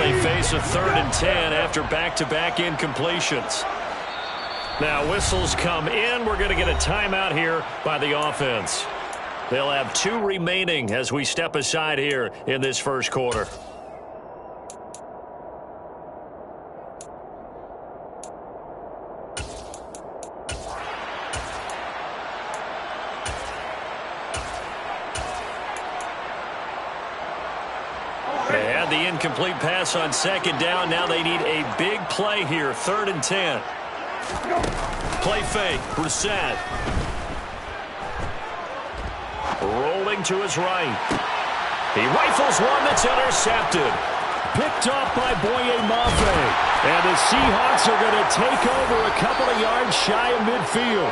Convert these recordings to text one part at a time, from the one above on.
they face a 3rd and 10 after back-to-back incompletions. Now whistles come in. We're going to get a timeout here by the offense. They'll have 2 remaining as we step aside here in this first quarter. They had the incomplete pass on 2nd down. Now they need a big play here, 3rd and 10. Play fake, Brissett. Rolling to his right. He rifles one that's intercepted. Picked off by Boye Mafe. And the Seahawks are going to take over a couple of yards shy of midfield.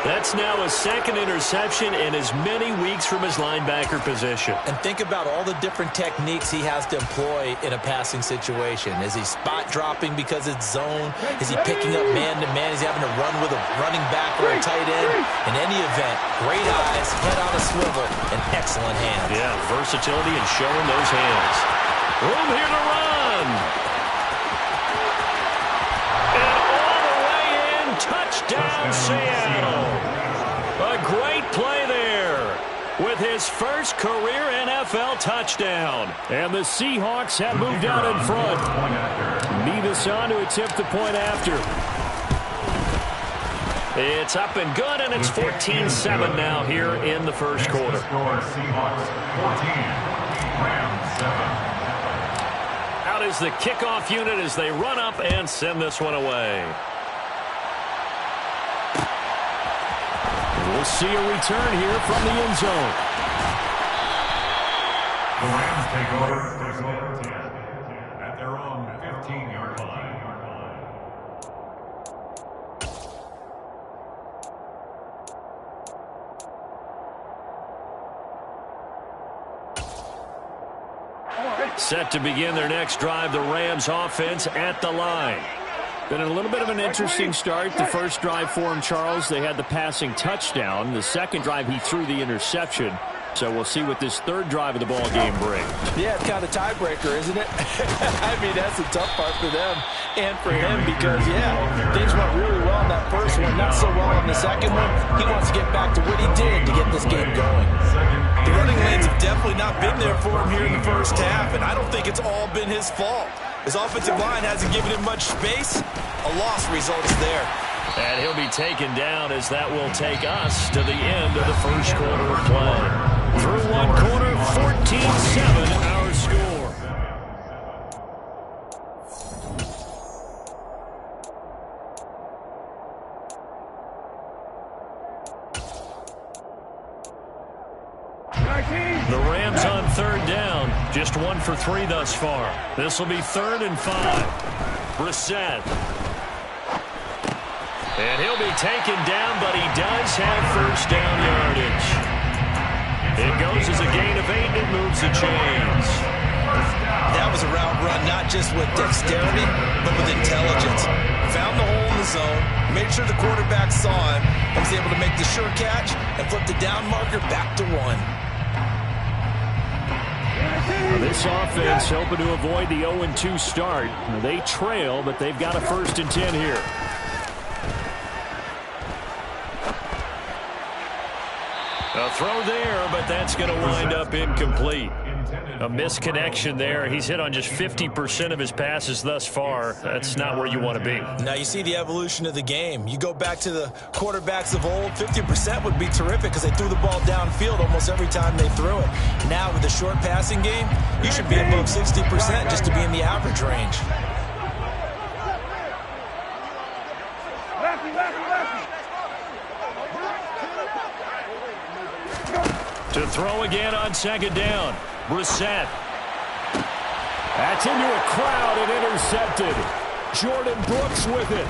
That's now a 2nd interception in as many weeks from his linebacker position. And think about all the different techniques he has to employ in a passing situation. Is he spot dropping because it's zone? Is he picking up man-to-man? Is he having to run with a running back or a tight end? In any event, great eyes, head on a swivel, and excellent hands. Yeah, versatility and showing those hands. Room here to run. And all the way in, touchdown Seattle. A great play there with his first career NFL touchdown. And the Seahawks have moved out in front. Mevis on to attempt the point after. It's up and good, and it's 14-7 now here in the first quarter. Seahawks 14, Rams 7. Out is the kickoff unit as they run up and send this one away. We'll see a return here from the end zone. The Rams take over 10 at their own 15-yard line. Set to begin their next drive, the Rams offense at the line. Been a little bit of an interesting start. The first drive for him, Charles, they had the passing touchdown. The second drive, he threw the interception. So we'll see what this third drive of the ball game brings. Yeah, it's kind of a tiebreaker, isn't it? I mean, that's a tough part for them and for him because, yeah, things went really well in that first one, not so well in the second one. He wants to get back to what he did to get this game going. The running lanes have definitely not been there for him here in the first half, and I don't think it's all been his fault. His offensive line hasn't given him much space. A loss results there. And he'll be taken down as that will take us to the end of the first quarter of play. Through one quarter, 14-7 our score. The Rams on 3rd down, just 1 for 3 thus far. This will be 3rd and 5. Brissett. And he'll be taken down, but he does have first down yardage. It goes as a gain of 8, and it moves the chains. That was a route run not just with dexterity, but with intelligence. Found the hole in the zone, made sure the quarterback saw him, and was able to make the sure catch and flip the down marker back to 1. This offense hoping to avoid the 0-2 start. They trail, but they've got a 1st and 10 here. A throw there, but that's going to wind up incomplete. A misconnection there. He's hit on just 50% of his passes thus far. That's not where you want to be. Now you see the evolution of the game. You go back to the quarterbacks of old, 50% would be terrific because they threw the ball downfield almost every time they threw it. Now with the short passing game, you should be above 60% just to be in the average range. To throw again on 2nd down. Brissett. That's into a crowd and intercepted. Jordan Brooks with it.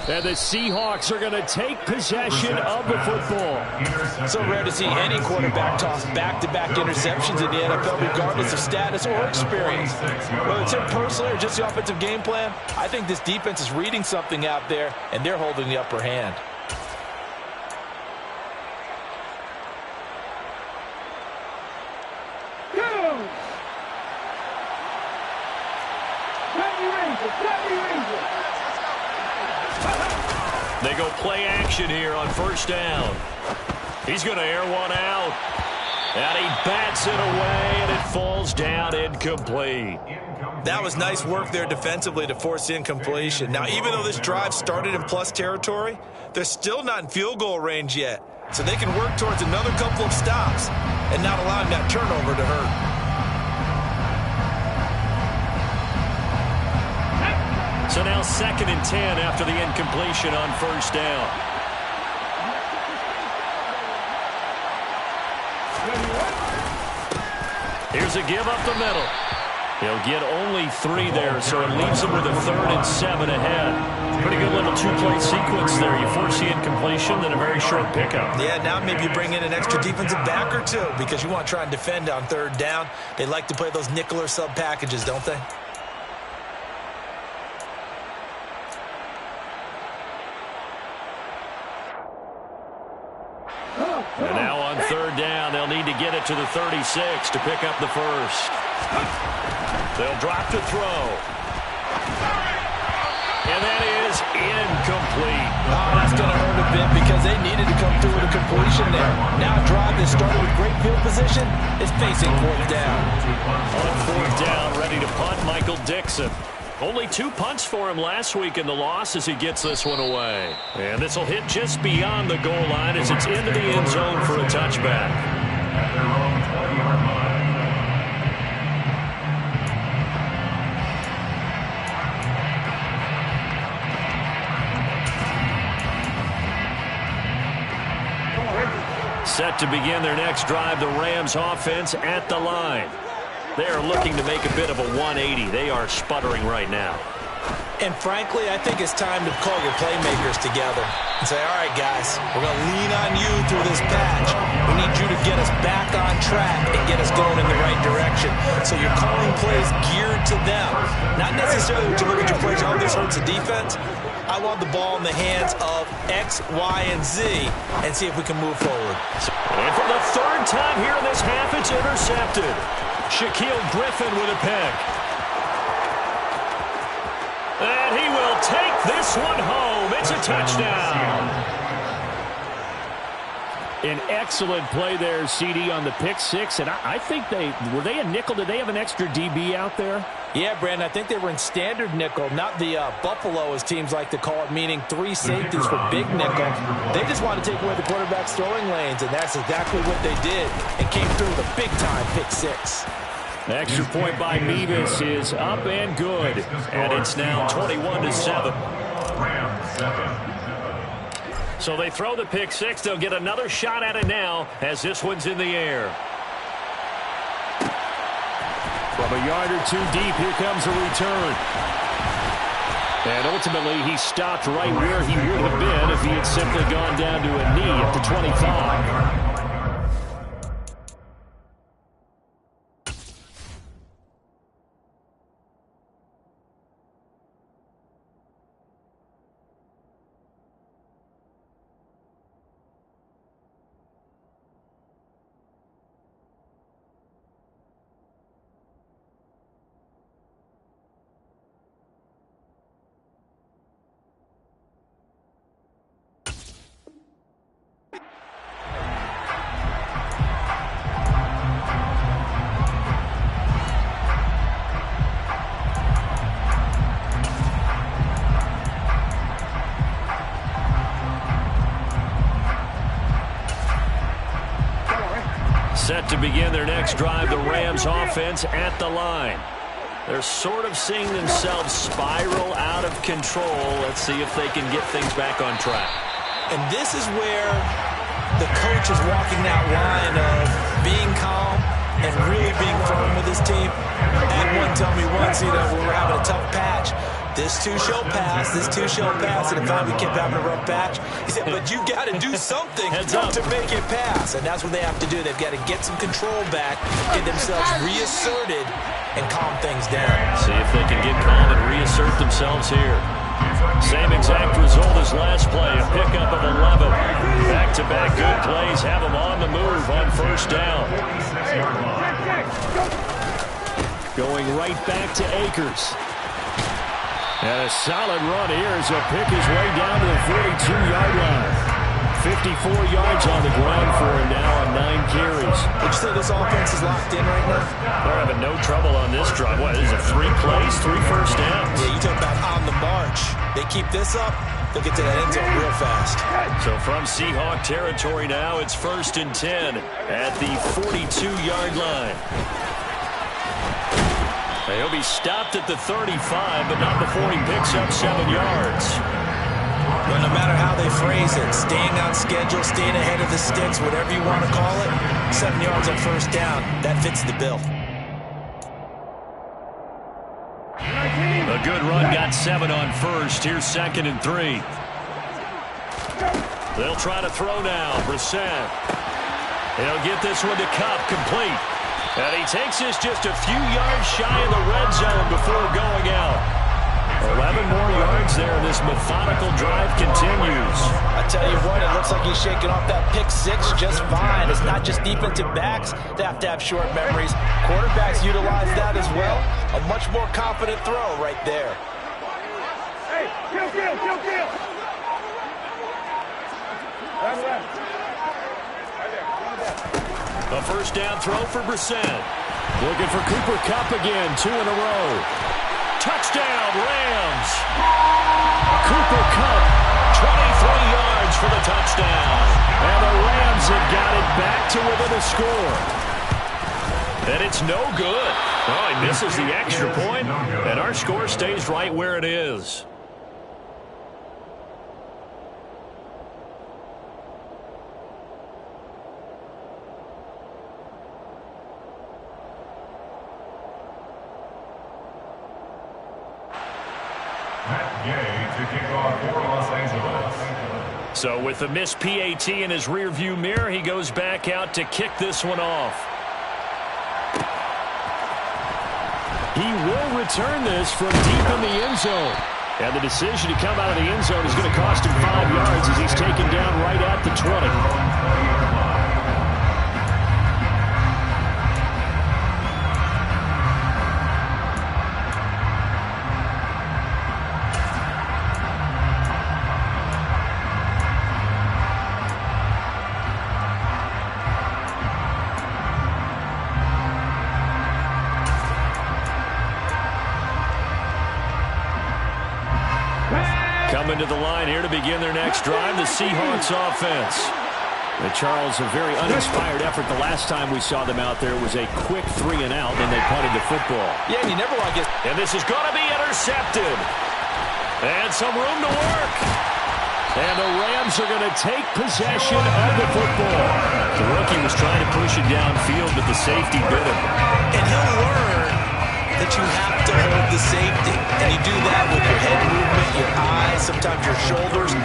And the Seahawks are going to take possession of the football. So rare to see any quarterback toss back-to-back interceptions in the NFL, regardless of status or experience. Whether it's him personally or just the offensive game plan, I think this defense is reading something out there, and they're holding the upper hand. They go play action here on first down. He's going to air one out. And he bats it away, and it falls down incomplete. That was nice work there defensively to force incompletion. Now, even though this drive started in plus territory, they're still not in field goal range yet. So they can work towards another couple of stops and not allowing that turnover to hurt. So now 2nd and 10 after the incompletion on first down. Here's a give up the middle. He'll get only 3 there, so it leaves him with a 3rd and 7 ahead. Pretty good little 2-play sequence there. You force the incompletion, then a very short pickup. Yeah, now maybe you bring in an extra defensive back or 2 because you want to try and defend on 3rd down. They like to play those nickel or sub packages, don't they? And now on 3rd down, they'll need to get it to the 36 to pick up the first. They'll drop to throw. And that is incomplete. Oh, that's going to hurt a bit because they needed to come through with a completion there. Now a drive that started with great field position is facing 4th down. On 4th down, ready to punt, Michael Dixon. Only 2 punts for him last week in the loss as he gets this one away. And this will hit just beyond the goal line as it's into the end zone for a touchback. Set to begin their next drive, the Rams offense at the line. They are looking to make a bit of a 180. They are sputtering right now. And frankly, I think it's time to call your playmakers together and say, all right, guys, we're going to lean on you through this patch. We need you to get us back on track and get us going in the right direction. So you're calling plays geared to them. Not necessarily when you look at your plays, oh, this hurts the defense. I want the ball in the hands of X, Y, and Z and see if we can move forward. And for the 3rd time here in this half, it's intercepted. Shaquille Griffin with a pick. And he will take this one home. It's a touchdown. An excellent play there, CD, on the pick 6. And I think were they a nickel? Did they have an extra DB out there? Yeah, Brandon, I think they were in standard nickel, not the Buffalo, as teams like to call it, meaning 3 safeties for big nickel. They just want to take away the quarterback's throwing lanes, and that's exactly what they did and came through with a big-time pick 6. The extra point by Mevis is up and good. And it's now 21-7. So they throw the pick 6. They'll get another shot at it now as this one's in the air. From a yard or 2 deep, here comes a return. And ultimately, he stopped right where he would have been if he had simply gone down to a knee at the 25. Set to begin their next drive, the Rams offense at the line. They're sort of seeing themselves spiral out of control. Let's see if they can get things back on track. And this is where the coach is walking that line of being calm and really being firm with his team. Had one tell me once, when we were having a tough patch, this too shall pass, this too shall pass, and if we kept having a rough patch, he said, but you got to do something to make it pass, and that's what they have to do. They've got to get some control back, get themselves reasserted, and calm things down. See if they can get calm and reassert themselves here. Same exact result as last play, a pickup of 11. Back-to-back good plays have them on the move on first down. Going right back to Akers. And a solid run here as he'll pick his way down to the 42-yard line. 54 yards on the ground for him now on 9 carries. Would you say this offense is locked in right now? They're having no trouble on this drive. What, is it 3 plays, 3 first downs? Yeah, you talk about on the march. They keep this up, they'll get to that end zone real fast. So from Seahawk territory now, it's 1st and 10 at the 42-yard line. He'll be stopped at the 35, but not before he picks up 7 yards. But no matter how they phrase it, staying on schedule, staying ahead of the sticks, whatever you want to call it, 7 yards on first down, that fits the bill. A good run got 7 on first. Here's 2nd and 3. They'll try to throw now. Brissett. He'll get this one to Cup, complete. And he takes this just a few yards shy of the red zone before going out. 11 more yards there. This methodical drive continues. I tell you what, it looks like he's shaking off that pick 6 just fine. It's not just defensive backs that have to have short memories. Quarterbacks utilize that as well. A much more confident throw right there. Hey, kill. A first down throw for Brissett. Looking for Cooper Kupp again. 2 in a row. Touchdown, Rams. Cooper Kupp, 23 yards for the touchdown. And the Rams have got it back to within a score. And it's no good. Oh, he misses the extra point, and our score stays right where it is. So with the missed PAT in his rearview mirror, he goes back out to kick this one off. He will return this from deep in the end zone. And the decision to come out of the end zone is going to cost him 5 yards as he's taken down right at the 20. Coming to the line here to begin their next drive, the Seahawks offense. And Charles, a very uninspired effort. The last time we saw them out there was a quick 3 and out, and they punted the football. Yeah, and you never want to get... And this is going to be intercepted. And some room to work. And the Rams are going to take possession of the football. The rookie was trying to push it downfield, but the safety bit him. And he'll learn that you have to hold the safety. And you do that with your head movement, your eyes, sometimes your shoulders.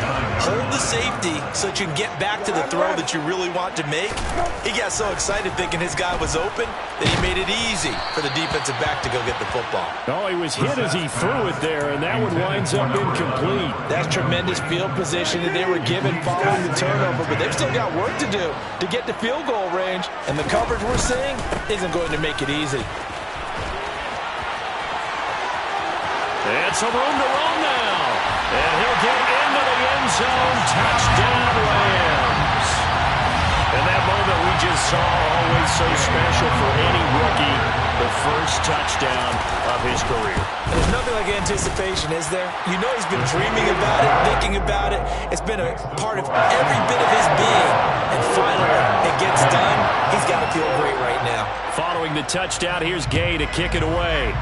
Hold the safety so that you can get back to the throw that you really want to make. He got so excited thinking his guy was open that he made it easy for the defensive back to go get the football. Oh, he was hit as he threw it there, and that one winds up incomplete. That's tremendous field position that they were given following the turnover, but they've still got work to do to get to field goal range, and the coverage we're seeing isn't going to make it easy. And some room to run now. And he'll get into the end zone. Touchdown, Rams. And that moment we just saw, always so special for any rookie. The first touchdown of his career. There's nothing like anticipation, is there? You know he's been dreaming about it, thinking about it. It's been a part of every bit of his being. And finally, it gets done. He's got to feel great right now. Following the touchdown, here's Gay to kick it away.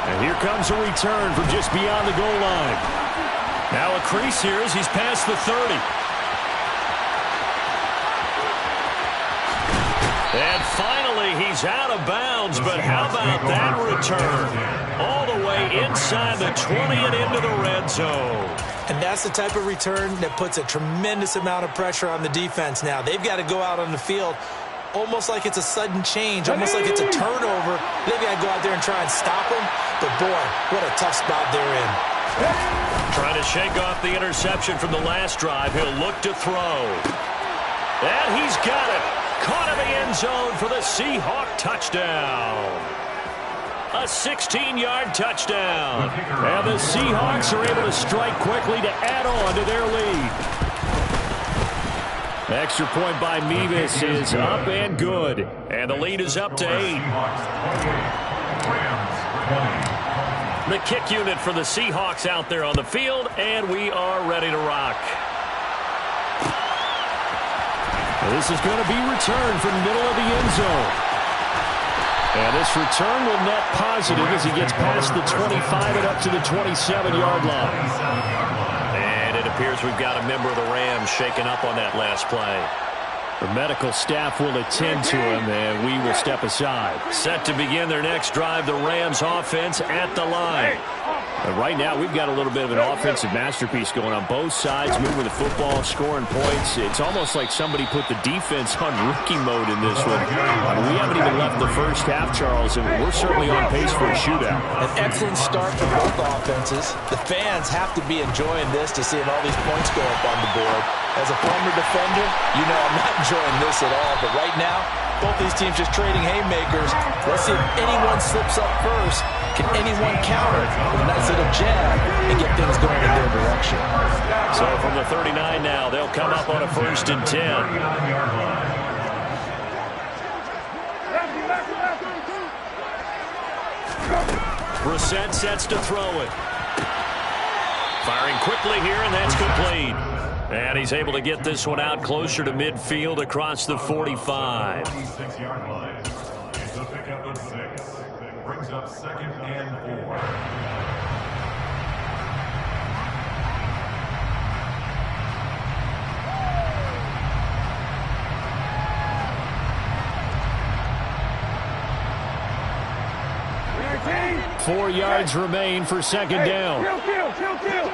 And here comes a return from just beyond the goal line. Now a crease here as he's past the 30. And finally, he's out of bounds, but how about that return? All the way inside the 20 and into the red zone. And that's the type of return that puts a tremendous amount of pressure on the defense now. They've got to go out on the field almost like it's a sudden change, almost like it's a turnover. They've got to go out there and try and stop them. But, boy, what a tough spot they're in. Trying to shake off the interception from the last drive. He'll look to throw. And he's got it. Caught in the end zone for the Seahawk touchdown. a 16-yard touchdown. And the Seahawks are able to strike quickly to add on to their lead. Extra point by Mevis is up and good. And the lead is up to 8. The kick unit for the Seahawks out there on the field, and we are ready to rock. This is going to be returned from the middle of the end zone. And this return will net positive as he gets past the 25 and up to the 27-yard line. And it appears we've got a member of the Rams shaken up on that last play. The medical staff will attend to him, and we will step aside. Set to begin their next drive, the Rams offense at the line. And right now, we've got a little bit of an offensive masterpiece going on both sides, moving the football, scoring points. It's almost like somebody put the defense on rookie mode in this one. We haven't even left the first half, Charles, and we're certainly on pace for a shootout. An excellent start for both offenses. The fans have to be enjoying this to seeing all these points go up on the board. As a former defender, you know I'm not enjoying this at all, but right now, both these teams just trading haymakers. Let's see if anyone slips up first. Can anyone counter with a nice little jab and get things going in their direction? So from the 39 now, they'll come up on a 1st and 10. Brissett sets to throw it. Firing quickly here, and that's complete. And he's able to get this one out closer to midfield across the 45. 26-yard line. It's a pickup of 6. Brings up 2nd and 4. Kill. 4 yards remain for 2nd down. Kill.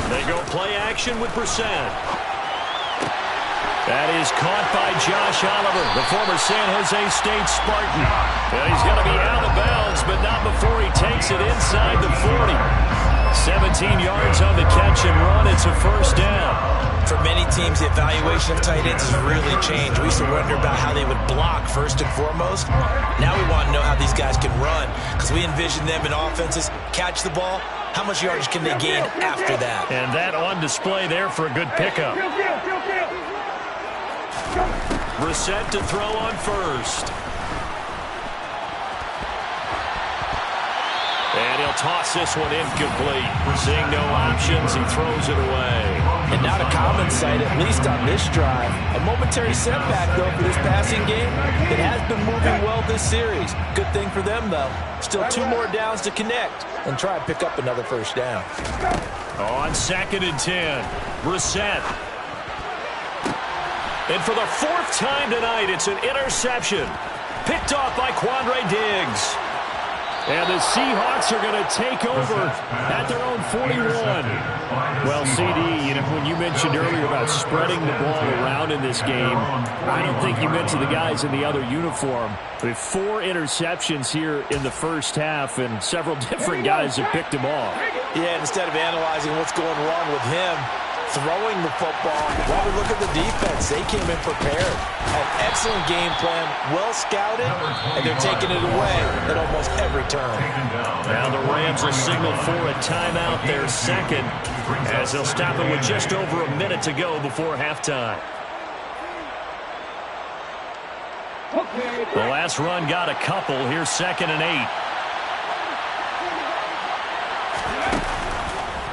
They go play action with Brissett. That is caught by Josh Oliver, the former San Jose State Spartan. And he's going to be out of bounds, but not before he takes it inside the 40. 17 yards on the catch and run. It's a 1st down. For many teams, the evaluation of tight ends has really changed. We used to wonder about how they would block first and foremost. Now we want to know how these guys can run, because we envision them in offenses catch the ball. How much yardage can they gain after that? And that on display there for a good pickup. Brissett to throw on 1st. And he'll toss this one incomplete. Seeing no options, he throws it away. And not a common sight, at least on this drive. A momentary setback, though, for this passing game. It has been moving well this series. Good thing for them, though. Still 2 more downs to connect and try and pick up another 1st down. On 2nd and 10, Brissett. And for the 4th time tonight, it's an interception. Picked off by Quandre Diggs. And the Seahawks are going to take over at their own 41. Well, CD, you know, when you mentioned earlier about spreading the ball around in this game, I don't think you meant to the guys in the other uniform. With 4 interceptions here in the 1st half, and several different guys have picked them off. Yeah, instead of analyzing what's going wrong with him, throwing the football, while we look at the defense, they came in prepared. An excellent game plan, well scouted, and they're taking it away at almost every turn. Now the Rams will signal for a timeout, their 2nd, as they'll stop it with just over a minute to go before halftime. The last run got a couple. Here's 2nd and 8.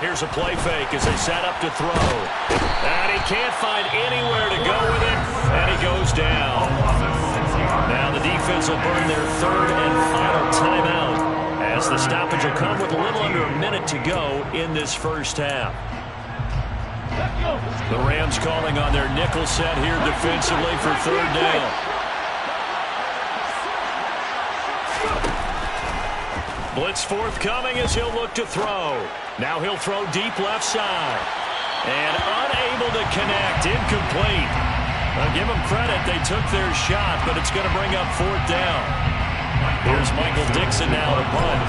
Here's a play fake as they set up to throw. And he can't find anywhere to go with it, and he goes down. Now the defense will burn their 3rd and final timeout as the stoppage will come with a little under a minute to go in this 1st half. The Rams calling on their nickel set here defensively for 3rd down. Blitz forthcoming as he'll look to throw. Now he'll throw deep left side. And unable to connect. Incomplete. I'll give them credit. They took their shot, but it's going to bring up 4th down. Here's Michael Dixon now to punt.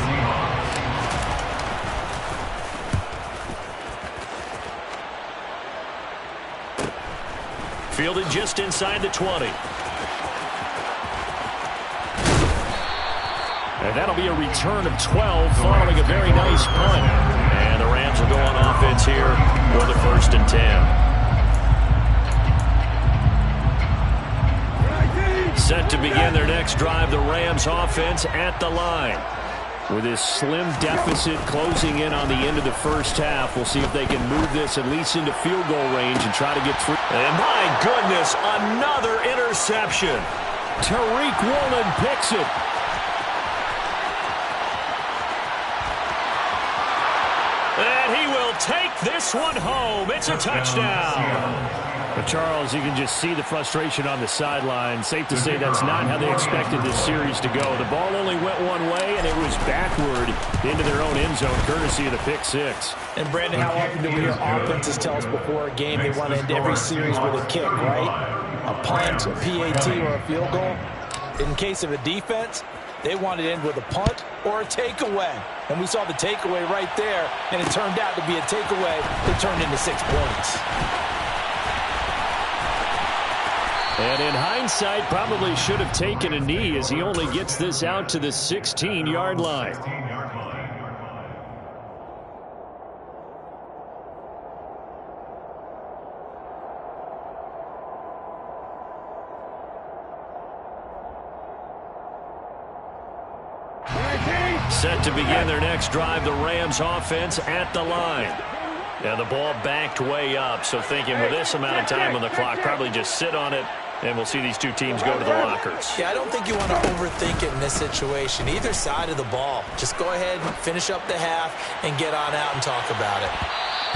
Fielded just inside the 20. And that'll be a return of 12 following a very nice punt. And the Rams will go on offense here for the 1st and 10. Set to begin their next drive, the Rams offense at the line. With this slim deficit closing in on the end of the first half, we'll see if they can move this at least into field goal range and try to get through. And my goodness, another interception. Tariq Woolen picks it. And he will take this one home. It's a touchdown. But Charles, you can just see the frustration on the sideline. Safe to say that's not how they expected this series to go. The ball only went one way, and it was backward into their own end zone, courtesy of the pick six. And, Brandon, how often do we hear offenses tell us before a game they want to end every series with a kick, right? A punt, a PAT, or a field goal. In case of a defense, they want to end with a punt or a takeaway. And we saw the takeaway right there, and it turned out to be a takeaway that turned into 6 points. And in hindsight, probably should have taken a knee as he only gets this out to the 16-yard line. Set to begin their next drive, the Rams offense at the line. And the ball backed way up, so thinking with this amount of time on the clock, probably just sit on it, and we'll see these two teams go to the lockers. Yeah, I don't think you want to overthink it in this situation. Either side of the ball. Just go ahead, finish up the half, and get on out and talk about it.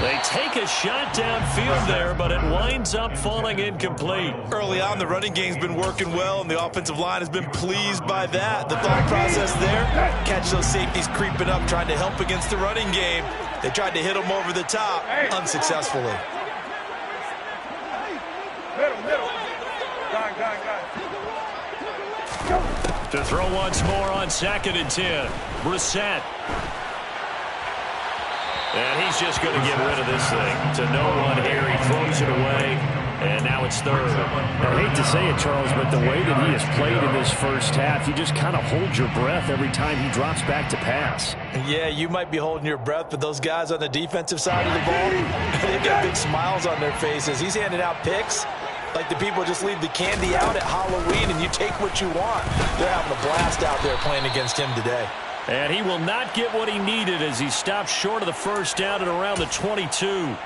They take a shot downfield there, but it winds up falling incomplete. Early on, the running game's been working well, and the offensive line has been pleased by that. The thought process there, catch those safeties creeping up, trying to help against the running game. They tried to hit them over the top, unsuccessfully. Middle. To throw once more on 2nd and 10. Brissett. And he's just going to get rid of this thing. To no one here. He throws it away. And now it's 3rd. I hate to say it, Charles, but the way that he has played in this first half, you just kind of hold your breath every time he drops back to pass. Yeah, you might be holding your breath, but those guys on the defensive side of the ball, they've got big smiles on their faces. He's handing out picks like the people just leave the candy out at Halloween and you take what you want. They're having a blast out there playing against him today. And he will not get what he needed as he stops short of the first down at around the 22.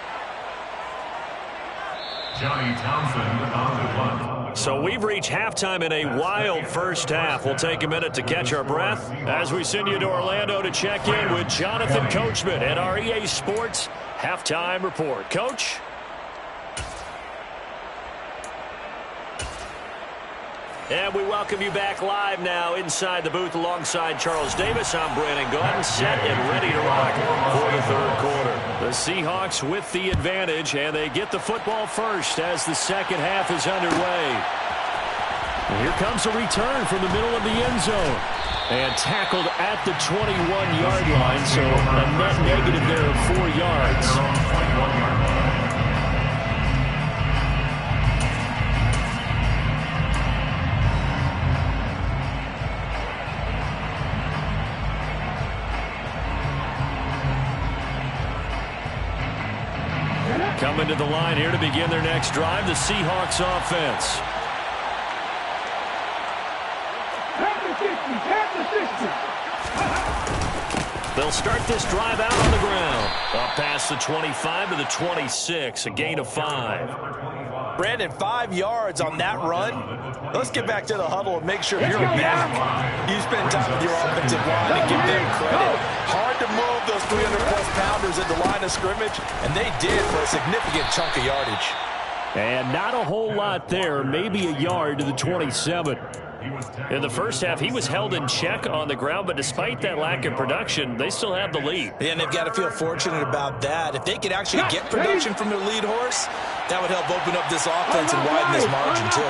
Johnny Townsend on the punt. So we've reached halftime in a wild first half. We'll take a minute to catch our breath as we send you to Orlando to check in with Jonathan Coachman at our EA Sports Halftime Report. Coach? And we welcome you back live now inside the booth alongside Charles Davis. I'm Brandon Gordon, set and ready to rock for the 3rd quarter. The Seahawks with the advantage, and they get the football first as the second half is underway. And here comes a return from the middle of the end zone. And tackled at the 21-yard line, so a net negative there of 4 yards. Coming to the line here to begin their next drive, the Seahawks offense. They'll start this drive out on the ground. Up past the 25 to the 26, a gain of 5. Brandon, 5 yards on that run. Let's get back to the huddle and make sure you're back. You spend time with your offensive line and give them credit. Hard to move those 300-plus pounders at the line of scrimmage, and they did for a significant chunk of yardage. And not a whole lot there, maybe a yard to the 27. In the first half, he was held in check on the ground, but despite that lack of production, they still have the lead. And they've got to feel fortunate about that. If they could actually get production from their lead horse, that would help open up this offense and widen this margin, too.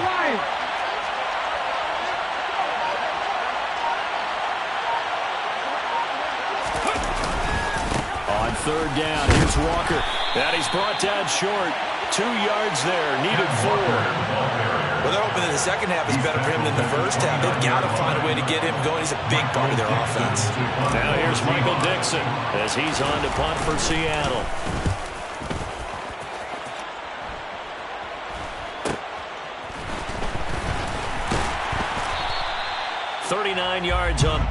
On 3rd down, here's Walker. And he's brought down short. 2 yards there, needed 4. Well, they're hoping that the second half is better for him than the first half. They've got to find a way to get him going. He's a big part of their offense. Now here's Michael Dixon as he's on to punt for Seattle. 39 yards on.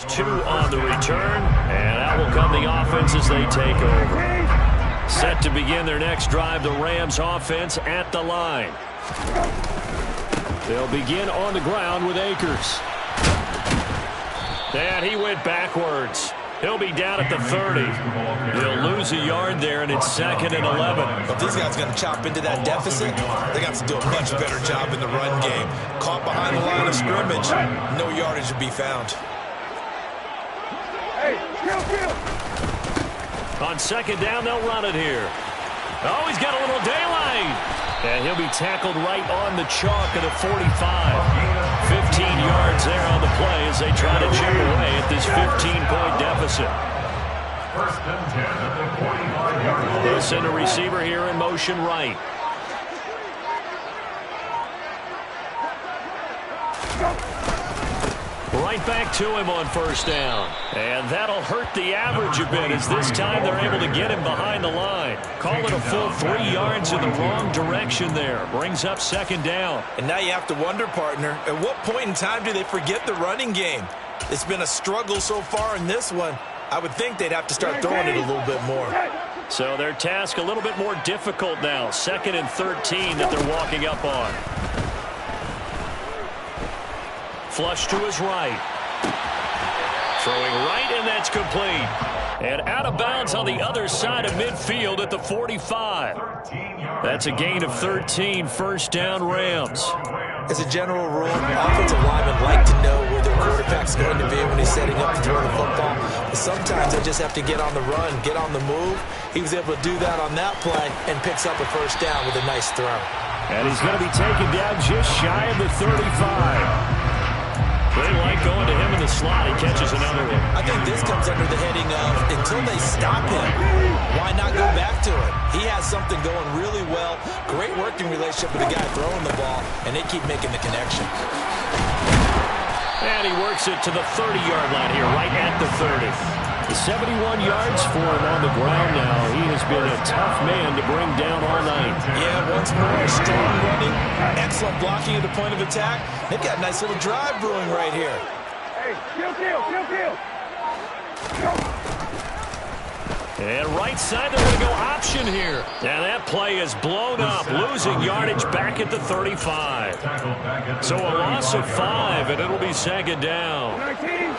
Two on the return, and out will come the offense as they take over. Set to begin their next drive, the Rams offense at the line. They'll begin on the ground with Akers. And he went backwards. He'll be down at the 30. He'll lose a yard there, and it's 2nd and 11. If these guys are going to chop into that deficit, they got to do a much better job in the run game. Caught behind the line of scrimmage, no yardage to be found. On 2nd down, they'll run it here. Oh, he's got a little daylight. And he'll be tackled right on the chalk at the 45. 15 yards there on the play as they try to chip away at this 15-point deficit. First and 10 at the 45-yard line. They'll send a receiver here in motion right. Right back to him on 1st down. And that'll hurt the average a bit as this time they're able to get him behind the line. Call it a full 3 yards in the wrong direction there. Brings up 2nd down. And now you have to wonder, partner, at what point in time do they forget the running game? It's been a struggle so far in this one. I would think they'd have to start throwing it a little bit more. So their task a little bit more difficult now. 2nd and 13 that they're walking up on. Flush to his right. Throwing right, and that's complete. And out of bounds on the other side of midfield at the 45. That's a gain of 13, 1st down Rams. As a general rule, offensive linemen like to know where their quarterback's going to be when he's setting up to throw the football. But sometimes they just have to get on the run, get on the move. He was able to do that on that play and picks up a 1st down with a nice throw. And he's going to be taken down just shy of the 35. They like going to him in the slot. He catches another one. I think this comes under the heading of until they stop him, why not go back to it? He has something going really well. Great working relationship with the guy throwing the ball, and they keep making the connection. And he works it to the 30-yard line here, right at the 30. 71 yards for him on the ground now. He has been a tough man to bring down all night. Yeah, once more, strong running, excellent blocking at the point of attack. They've got a nice little drive brewing right here. Hey, kill. And right side, they're going to go option here. And that play is blown up, losing yardage back at the 35. So a loss of 5, and it'll be 2nd down. 19.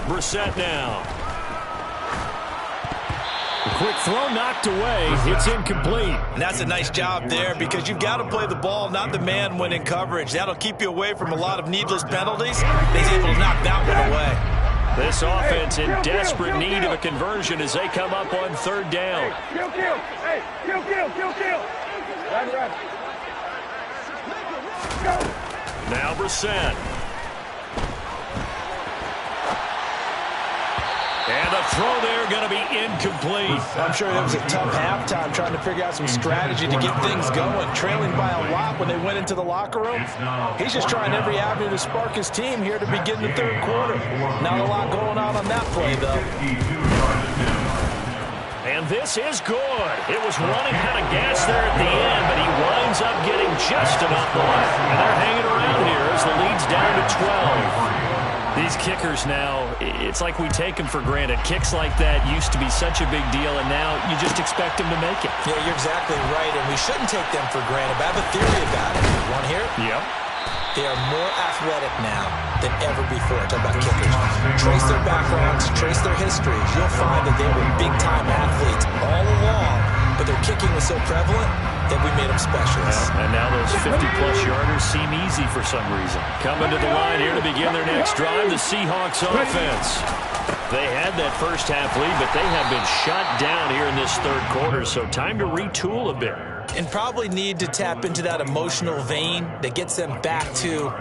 Brissett now. A quick throw knocked away. It's incomplete. And that's a nice job there because you've got to play the ball, not the man when in coverage. That'll keep you away from a lot of needless penalties. He's able to knock that one away. This offense in desperate need of a conversion as they come up on 3rd down. Kill. Hey, kill. Run. Now Brissett. And the throw there going to be incomplete. I'm sure it was a tough halftime trying to figure out some strategy to get things going, trailing by a lot when they went into the locker room. He's just trying every avenue to spark his team here to begin the 3rd quarter. Not a lot going on that play, though. And this is good. It was running out of gas there at the end, but he winds up getting just enough left. And they're hanging around here as the lead's down to 12. These kickers now, it's like we take them for granted. Kicks like that used to be such a big deal, and now you just expect them to make it. Yeah, you're exactly right, and we shouldn't take them for granted. But I have a theory about it. Want to hear it? Yep. They are more athletic now than ever before. Talk about kickers. Trace their backgrounds, trace their histories. You'll find that they were big-time athletes all along, but their kicking was so prevalent that we made them specialists. And now those 50-plus yarders seem easy for some reason. Coming to the line here to begin their next drive, the Seahawks offense. They had that first half lead, but they have been shut down here in this third quarter, so time to retool a bit. And probably need to tap into that emotional vein that gets them back to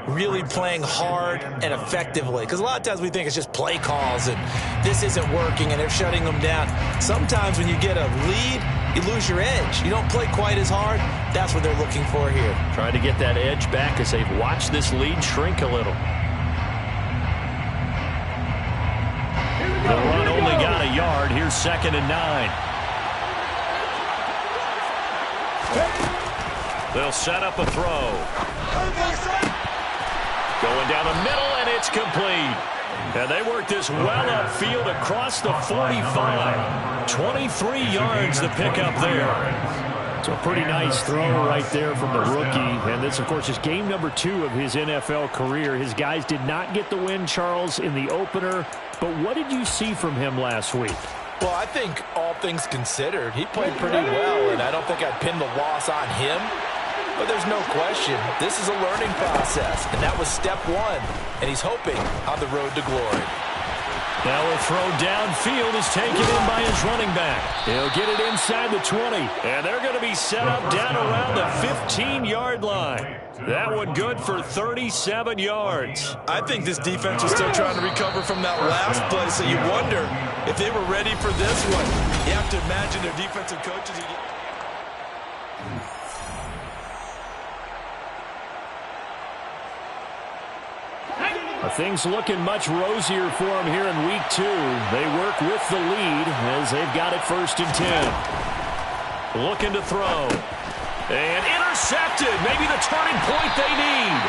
really playing hard and effectively. Because a lot of times we think it's just play calls and this isn't working and they're shutting them down. Sometimes when you get a lead, you lose your edge. You don't play quite as hard. That's what they're looking for here. Trying to get that edge back as they've watched this lead shrink a little. The run only got a yard. Here's 2nd and 9. They'll set up a throw. Going down the middle, and it's complete. And they work this well upfield across the 45. 23 yards to pick up there. So a pretty nice throw right there from the rookie. And this, of course, is game number 2 of his NFL career. His guys did not get the win, Charles, in the opener. But what did you see from him last week? Well, I think all things considered, he played pretty well, and I don't think I'd pin the loss on him. But there's no question, this is a learning process, and that was step 1, and he's hoping on the road to glory. Now a throw downfield is taken in by his running back. He'll get it inside the 20, and they're going to be set up down around the 15-yard line. That one good for 37 yards. I think this defense was still trying to recover from that last play, so you wonder if they were ready for this one. You have to imagine their defensive coaches. Things looking much rosier for them here in week 2. They work with the lead as they've got it 1st and 10. Looking to throw. And intercepted. Maybe the turning point they need.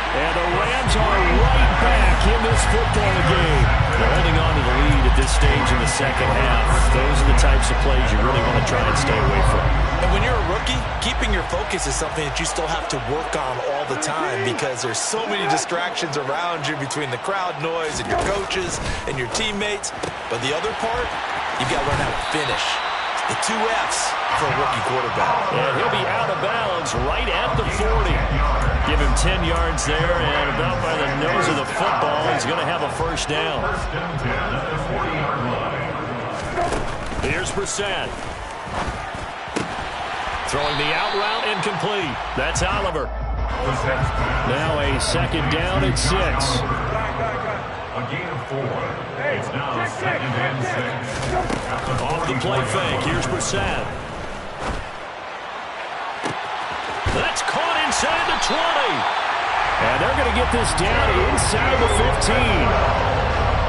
And the Rams are right back in this football game. They're holding on to the lead at this stage in the second half. Those are the types of plays you really want to try and stay away from. And when you're a rookie, keeping your focus is something that you still have to work on all the time because there's so many distractions around you between the crowd noise and your coaches and your teammates. But the other part, you've got to learn how to finish. The 2 Fs for a rookie quarterback. And he'll be out of bounds right at the 40. Give him 10 yards there, and about by the nose of the football, he's going to have a 1st down. Here's Brissett. Throwing the out route incomplete. That's Oliver. Now a 2nd down at 6. A gain of 4. It's now 2nd and 6. Off the play fake. Here's Brissett. That's caught inside the 20. And they're going to get this down inside the 15.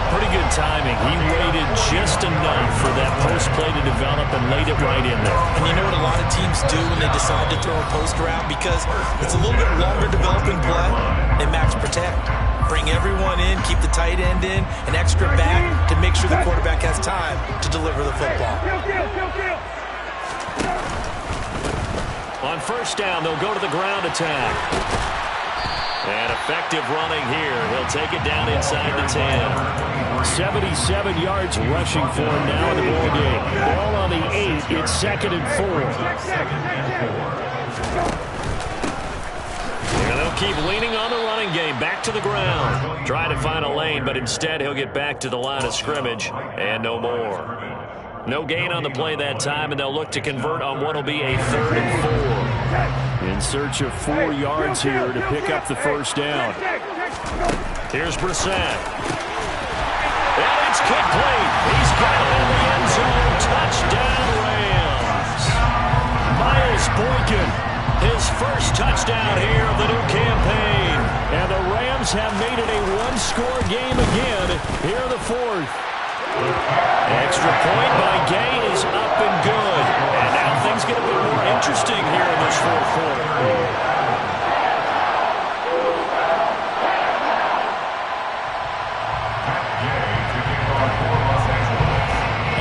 Pretty good timing. He waited just enough for that post play to develop and laid it right in there. And you know what a lot of teams do when they decide to throw a post route? Because it's a little bit longer developing play. They max protect. Bring everyone in, keep the tight end in, an extra back to make sure the quarterback has time to deliver the football. On 1st down, they'll go to the ground attack. And effective running here. He'll take it down inside the 10. 77 yards rushing for him now in the ball game. Ball on the 8. It's 2nd and 4. And they'll keep leaning on the running game. Back to the ground. Try to find a lane, but instead he'll get back to the line of scrimmage. And no more. No gain on the play that time, and they'll look to convert on what will be a 3rd and 4. In search of 4 yards here to pick up the 1st down. Here's Brissett. And it's complete. He's got it in the end zone. Touchdown, Rams. Miles Boykin, his 1st touchdown here of the new campaign. And the Rams have made it a 1-score game again here in the 4th. Extra point by Gay is up and good. And now things get a bit more interesting here in this 4th quarter.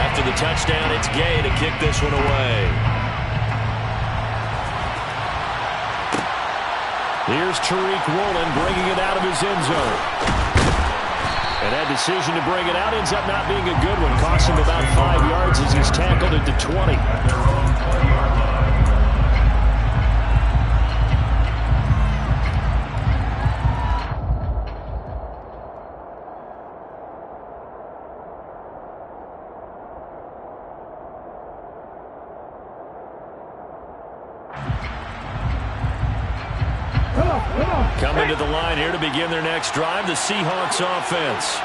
After the touchdown, it's Gay to kick this one away. Here's Tariq Woolen bringing it out of his end zone. And that decision to bring it out ends up not being a good one. Costs him about 5 yards as he's tackled into 20. Coming to the line here to begin their next drive, the Seahawks offense.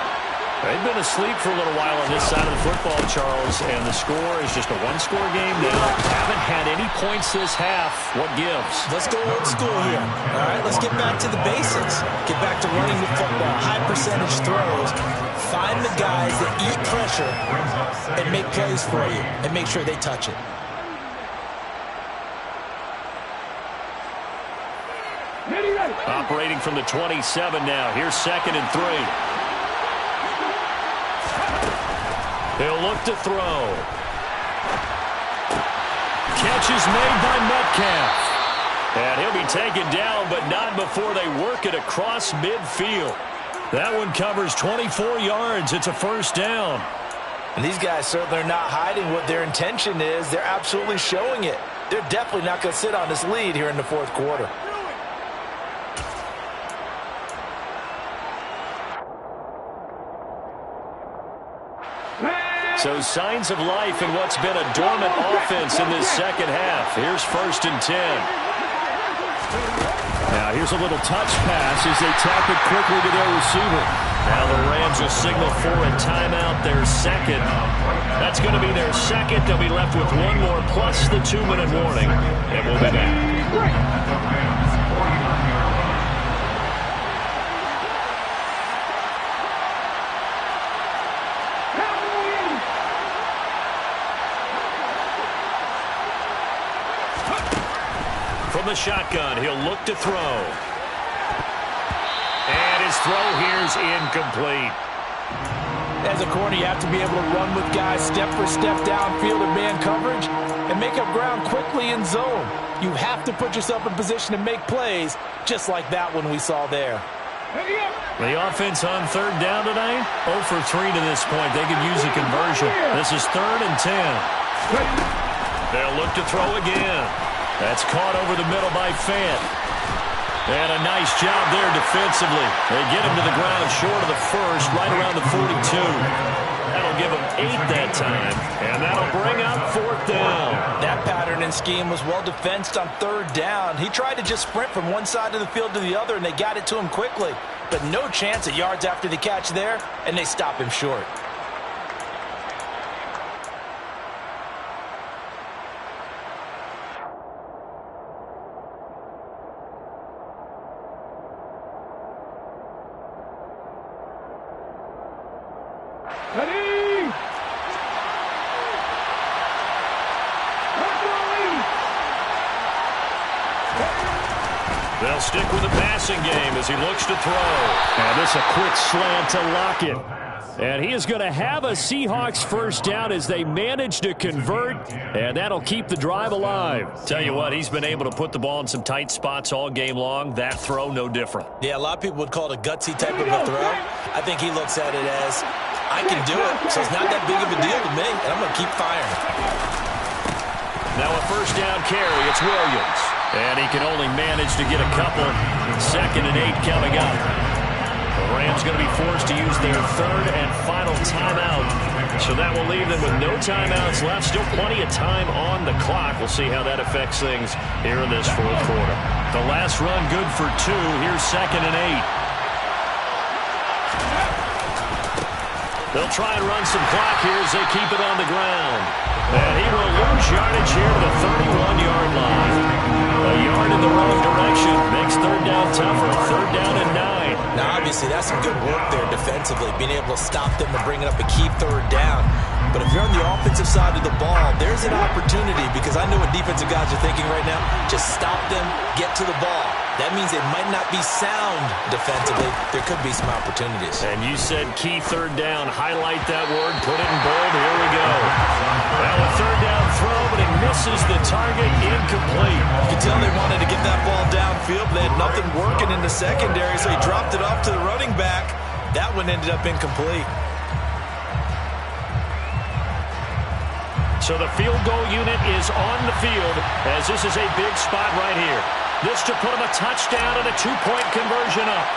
They've been asleep for a little while on this side of the football, Charles, and the score is just a one-score game now. Haven't had any points this half. What gives? Let's go old school here. All right, let's get back to the basics. Get back to running the football, high-percentage throws. Find the guys that eat pressure and make plays for you and make sure they touch it. Operating from the 27 now. Here's 2nd and 3. He'll look to throw. Catch is made by Metcalf. And he'll be taken down, but not before they work it across midfield. That one covers 24 yards. It's a first down. And these guys certainly are not hiding what their intention is. They're absolutely showing it. They're definitely not going to sit on this lead here in the fourth quarter. So signs of life in what's been a dormant offense in this second half. Here's 1st and 10. Now here's a little touch pass as they tap it quickly to their receiver. Now the Rams will signal for a timeout, their second. That's going to be their second. They'll be left with one more plus the 2-minute warning. And we'll be back. From the shotgun, he'll look to throw. And his throw here's incomplete. As a corner, you have to be able to run with guys step for step downfield in man coverage and make up ground quickly in zone. You have to put yourself in position to make plays, just like that one we saw there. The offense on 3rd down tonight, 0 for 3 to this point. They could use a conversion. This is 3rd and 10. They'll look to throw again. That's caught over the middle by Fant. And a nice job there defensively. They get him to the ground short of the first, right around the 42. That'll give him 8 that time, and that'll bring up 4th down. That pattern and scheme was well defensed on 3rd down. He tried to just sprint from one side of the field to the other, and they got it to him quickly. But no chance at yards after the catch there, and they stop him short. They'll stick with the passing game as he looks to throw. And this a quick slant to Lockett. And he is going to have a Seahawks first down as they manage to convert, and that'll keep the drive alive. Tell you what, he's been able to put the ball in some tight spots all game long. That throw, no different. Yeah, a lot of people would call it a gutsy type of a throw. I think he looks at it as, I can do it, so it's not that big of a deal to me, and I'm going to keep firing. Now a first down carry, it's Williams. And he can only manage to get a couple. 2nd and 8 coming up. The Rams going to be forced to use their 3rd and final timeout. So that will leave them with no timeouts left. Still plenty of time on the clock. We'll see how that affects things here in this fourth quarter. The last run good for 2. Here's 2nd and 8. They'll try and run some clock here as they keep it on the ground. And he will lose yardage here to the 31-yard line. A yard in the wrong direction makes 3rd down tougher. 3rd down and 9. Now, obviously, that's some good work there defensively, being able to stop them and bringing up a key 3rd down. But if you're on the offensive side of the ball, there's an opportunity, because I know what defensive guys are thinking right now. Just stop them, get to the ball. That means it might not be sound defensively. There could be some opportunities. And you said key 3rd down. Highlight that word. Put it in bold. Here we go. Well, a 3rd down throw, but he misses misses the target, incomplete. You can tell they wanted to get that ball downfield, but they had nothing working in the secondary, so he dropped it off to the running back. That one ended up incomplete. So the field goal unit is on the field as this is a big spot right here. This to put him a touchdown and a two-point conversion up.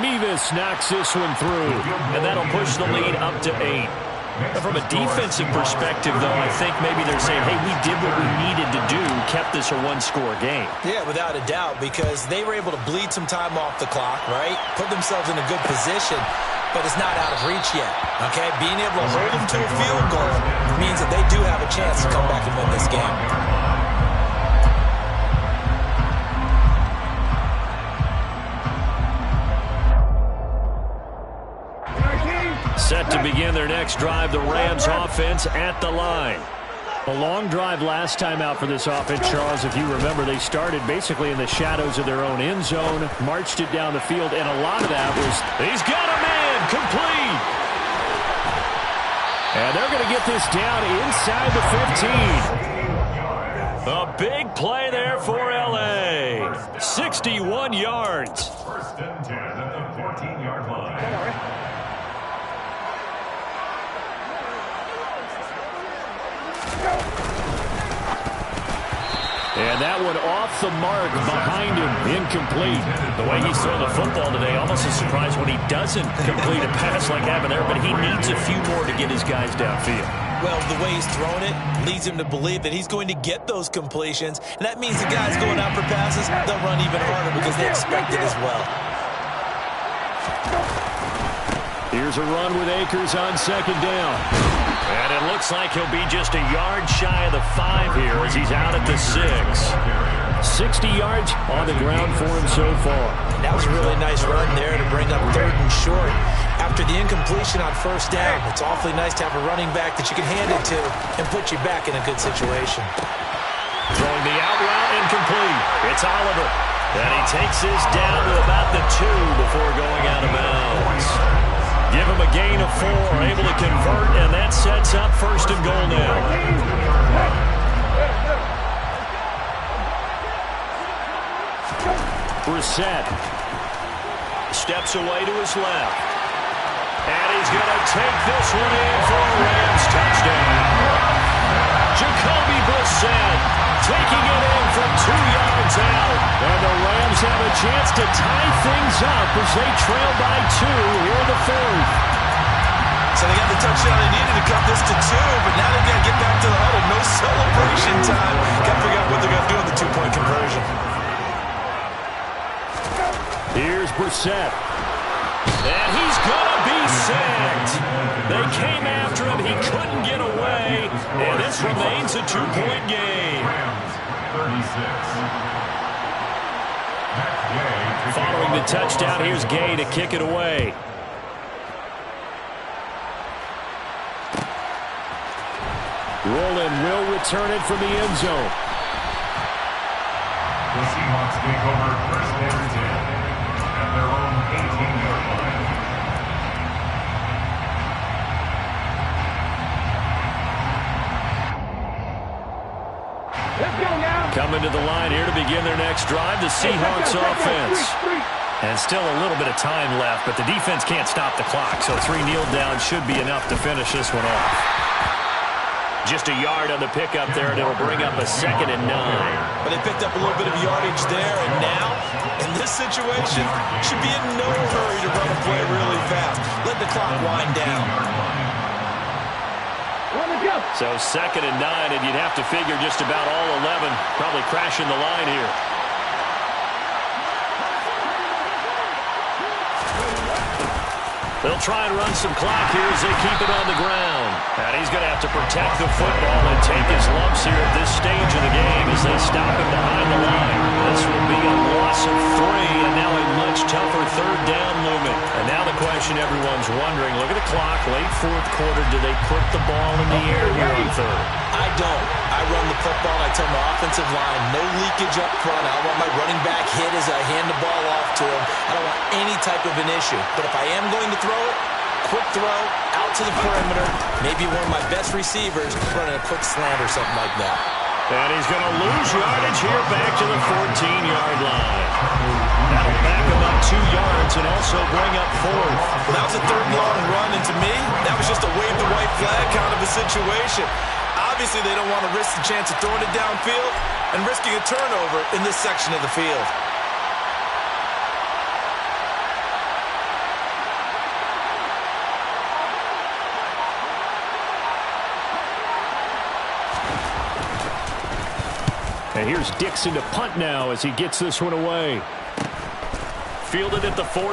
Mevis knocks this one through, and that'll push the lead up to 8. From a defensive perspective, though, I think maybe they're saying, hey, we did what we needed to do, kept this a one-score game. Yeah, without a doubt, because they were able to bleed some time off the clock, right? Put themselves in a good position, but it's not out of reach yet, okay? Being able to hold them to a field goal means that they do have a chance to come back and win this game. Set to begin their next drive, the Rams offense at the line. A long drive last time out for this offense, Charles. If you remember, they started basically in the shadows of their own end zone, marched it down the field, and a lot of that was, he's got a man, complete. And they're going to get this down inside the 15. A big play there for L.A. 61 yards. First and 10 at the 14-yard line. And that one off the mark behind him, incomplete. The way he's throwing the football today, almost a surprise when he doesn't complete a pass like happened there, but he needs a few more to get his guys downfield. Well, the way he's thrown it leads him to believe that he's going to get those completions, and that means the guys going out for passes, they'll run even harder because they expect it as well. Here's a run with Akers on second down. And it looks like he'll be just a yard shy of the 5 here as he's out at the 6. 60 yards on the ground for him so far. That was a really nice run there to bring up 3rd and short. After the incompletion on 1st down, it's awfully nice to have a running back that you can hand it to and put you back in a good situation. Throwing the out route, incomplete. It's Oliver. And he takes this down to about the 2 before going out of bounds. Give him a gain of 4, able to convert, and that sets up 1st and goal now. Brissett steps away to his left. And he's going to take this one in for a Rams touchdown. Jacoby Brissett taking it in from 2 yards out. And the Rams have a chance to tie things up as they trail by 2 here in the 4th. So they got the touchdown they needed to cut this to 2, but now they've got to get back to the huddle. No celebration time. Got to figure out what they're going to do with the 2-point conversion. Here's Brissett. And he's going to be sacked. They came after him. He couldn't get away. And this remains a 2-point game. 36. Following the touchdown, here's Gay to kick it away. Roland will return it from the end zone. The Seahawks take over 1st and 10 at their own 18-yard line. Let's go now. Coming to the line here to begin their next drive, the Seahawks offense. And still a little bit of time left, but the defense can't stop the clock, so 3 kneel downs should be enough to finish this one off. Just a yard on the pickup there, and it'll bring up a 2nd and 9. But they picked up a little bit of yardage there, and now, in this situation, should be in no hurry to run a play really fast. Let the clock wind down. So 2nd and 9, and you'd have to figure just about all 11 probably crashing the line here. They'll try and run some clock here as they keep it on the ground. And he's going to have to protect the football and take his lumps here at this stage of the game as they stop him behind the line. This will be a loss of 3, and now a much tougher 3rd down looming. And now the question everyone's wondering, look at the clock, late 4th quarter, do they put the ball in the air here on 3rd? I don't. I run the football, and I tell my offensive line, no leakage up front. I want my running back hit as I hand the ball off to him. I don't want any type of an issue. But if I am going to throw it, quick throw out to the perimeter. Maybe one of my best receivers running a quick slant or something like that. And he's going to lose yardage here back to the 14-yard line. That'll back him up 2 yards and also bring up 4th. Well, that was a 3rd and long run, and to me, that was just a wave the white flag kind of a situation. Obviously, they don't want to risk the chance of throwing it downfield and risking a turnover in this section of the field. And here's Dixon to punt now as he gets this one away. Fielded at the 43.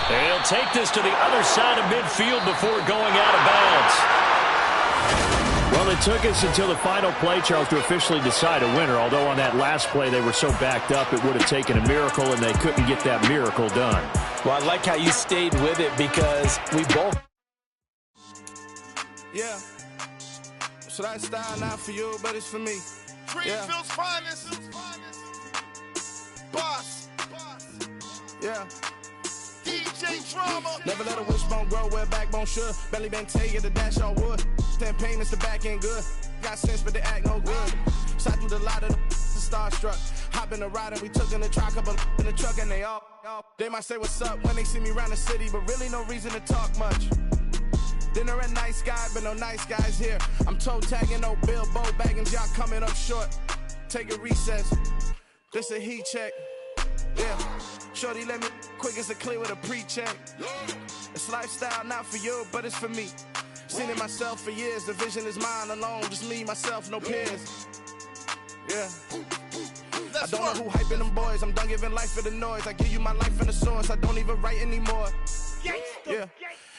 They'll take this to the other side of midfield before going out of bounds. Well, it took us until the final play, Charles, to officially decide a winner, although on that last play they were so backed up it would have taken a miracle, and they couldn't get that miracle done. Well, I like how you stayed with it because we both... Yeah. So that style not for you, but it's for me. Greenfield's finest. Boss. Yeah. DJ Drama. Never let a wishbone grow where backbone should. Belly been taking the dash all wood. Stand pain is the back end good. Got sense, but they act no good. Shot through the lot of the starstruck. Hop in the ride and we took in the truck, couple in the truck, and they all. They might say what's up when they see me around the city, but really no reason to talk much. Dinner a nice guy, but no nice guys here. I'm toe tagging, no Bilbo baggins, y'all coming up short. Take a recess. This a heat check. Yeah. Shorty let me quick as a clear with a pre-check. It's lifestyle not for you, but it's for me. Seen it myself for years. The vision is mine alone. Just me, myself, no peers. Yeah. I don't know who hyping them boys. I'm done giving life for the noise. I give you my life in the source. I don't even write anymore. Yeah.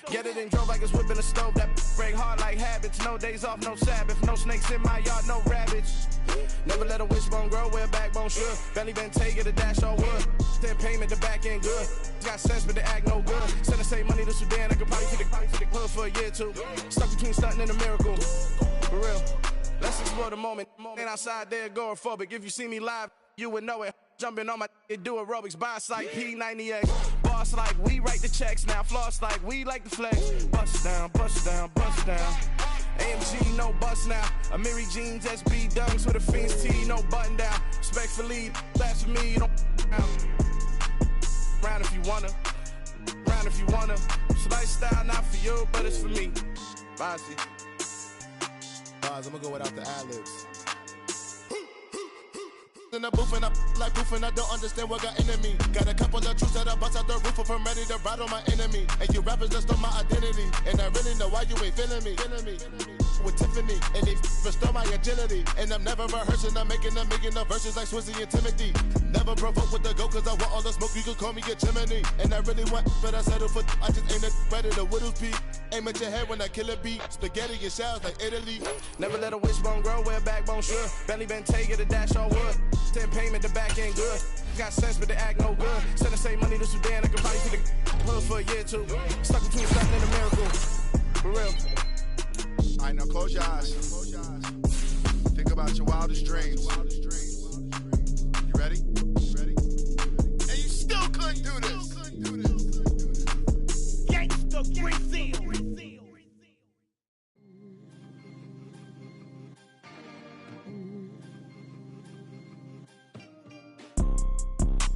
Get it and drove like it's whipping a stove. That break hard like habits. No days off, no Sabbath. No snakes in my yard, no rabbits. Never let a wishbone grow where backbone should. Belly been taking the dash all wood. Then payment the back end good. Got sense but they act no good. Send the same money to Sudan. I could probably take the hood for a year or two. Stuck between stunting and a miracle. For real. Let's explore the moment. Ain't outside there agoraphobic. If you see me live, you would know it. Jumping on my do aerobics, boss like P90X. Boss like we write the checks now. Floss like we like the flex. Bust down, bust down, bust down. AMG, no bust now. Amiri jeans, SB dunks with a Fiends T, no button down. Respectfully, that's for me, you don't round if you wanna. Round if you wanna. It's lifestyle not for you, but it's for me. Bossy. I'm gonna go without the ad-libs. In the booth and I like proof and I don't understand what got into me. Got a couple of truths that I bust out the roof if I'm ready to ride on my enemy. And you rappers just stole my identity. And I really know why you ain't feeling me. With Tiffany and they restore my agility. And I'm never rehearsing, I'm making a million of verses like Swizzy and Timothy. Never provoke with the go cause I want all the smoke, you can call me a chimney. And I really want, but I settle for I just ain't ready to whittles beat. Aim at your head when I kill a beat. Spaghetti and shells like Italy. Never let a wishbone grow where backbone should. Belly been taking the dash all wood. Then payment the back end good. Got sense but they act no good. Send the same money to Sudan. I could probably see the hood for a year or two. Stuck between something and a miracle. For real. Alright, now close your eyes. Think about your wildest dreams. You ready? And you still couldn't do this. Gangsta Brazil.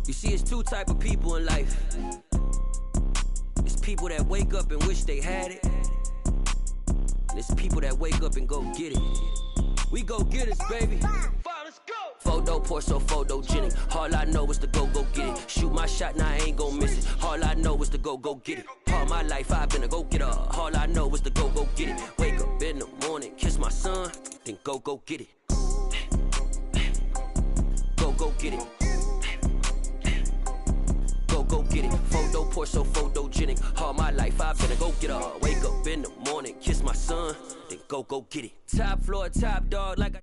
You see, it's two type of people in life. It's people that wake up and wish they had it. And it's people that wake up and go get it. We go get it, baby. Let's go. Photo Porso, photogenic. All I know is to go get it. Shoot my shot, now I ain't gon' miss it. All I know is to go get it. All my life I've been a go-getter. All I know is to go get it. Wake up in the morning, kiss my son, then go get it. Go get it. Go get it. Photo Porso, photogenic. All my life I've been a go-getter. Wake up in the morning, kiss my son, then go get it. Top floor, top dog like I